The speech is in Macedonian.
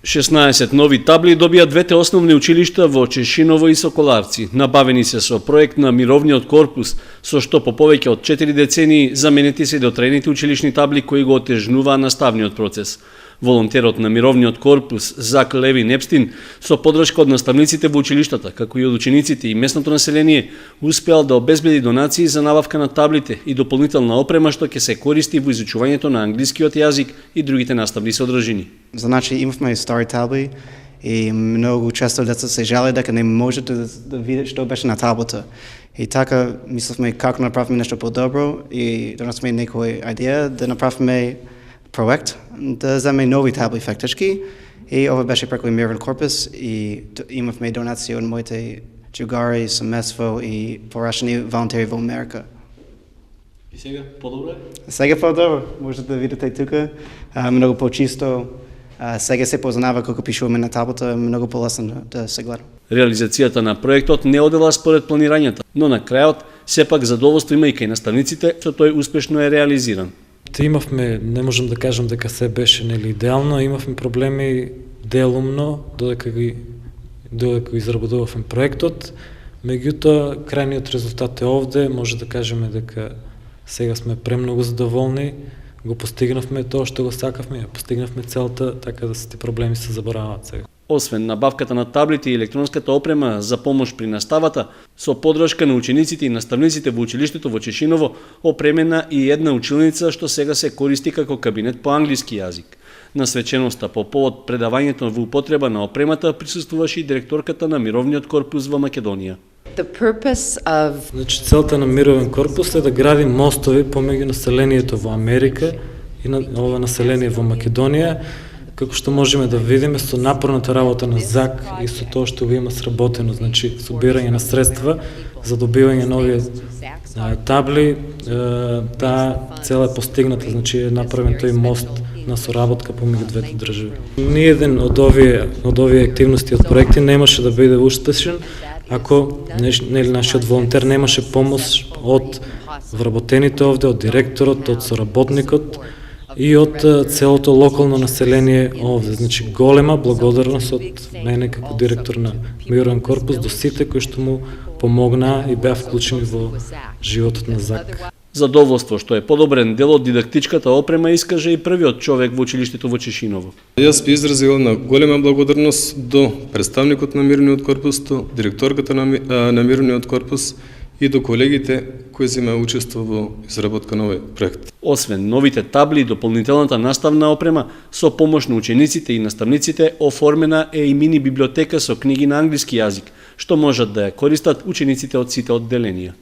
16 нови табли добија двете основни училишта во Чешиново и Соколарци. Набавени се со проект на Мировниот корпус, со што по повеќе од 4 децении заменети се дотрените училишни табли кои го отежнуваа наставниот процес. Волонтерот на Мировниот корпус Зак Левин Епстин, со подршка од наставниците во училиштата, како и од учениците и местното население, успеал да обезбеди донации за набавка на таблите и дополнителна опрема што ќе се користи во изучувањето на англискиот јазик и другите наставни содржини. Значи имавме стари табли и многу често деца се жали дека не може да видат што беше на таблата. И така мислевме како направиме нешто подобро и донесме некоја идеја да направиме проект да земе нови табли фактички и ова беше преку Мировен корпус и имавме донации од моите другари, семејство и порашени волонтери во Америка. И сега подобро е? Сега подобро, можете да видите тука, многу почисто. Сега се познава како пишуваме на таблата, многу полесно да се гледа. Реализацијата на проектот не одела според планирањата, но на крајот сепак задоволство има и кај наставниците што тој успешно е реализиран. Имавме, не можам да кажам дека се беше нели идеално, имавме проблеми делумно додека го изработувавме проектот, меѓутоа крајниот резултат е овде, може да кажеме дека сега сме премногу задоволни, го постигнавме тоа што го сакавме, постигнавме целта, така да сите проблеми се забораваат сега. Освен набавката на таблите и електронската опрема за помош при наставата, со подршка на учениците и наставниците во училиштето во Чешиново, опремена и една училница што сега се користи како кабинет по англиски јазик. На свеченоста по повод предавањето во употреба на опремата присуствуваше и директорката на Мировниот корпус во Македонија. Значи, целта на Мировен корпус е да гради мостови помеѓу населението во Америка и на ова население во Македонија, како што можеме да видиме со напорната работа на ЗАК и со тоа што го има сработено, значи собирање на средства за добивање нови табли, таа цела е постигната, значи е направен тој мост на соработка помеѓу двете држави. Ниеден од овие активности од проекти немаше да биде успешен ако нашиот волонтер немаше помош од вработените овде, од директорот, од соработникот и од целото локално население овде. Значи голема благодарност од мене како директор на Мировен корпус до сите кои што му помогнаа и беа вклучени во животот на ЗАК. Задоволство што е подобрен дел од дидактичката опрема искаже и првиот човек во училиштето во Чешиново. Јас би изразил на голема благодарност до представникот на Мировниот корпус, до директорката на Мировниот корпус и до колегите кои земаа учество во изработка на овој проект. Освен новите табли и дополнителната наставна опрема, со помош на учениците и наставниците оформена е и мини библиотека со книги на англиски јазик, што можат да ја користат учениците од сите одделенија.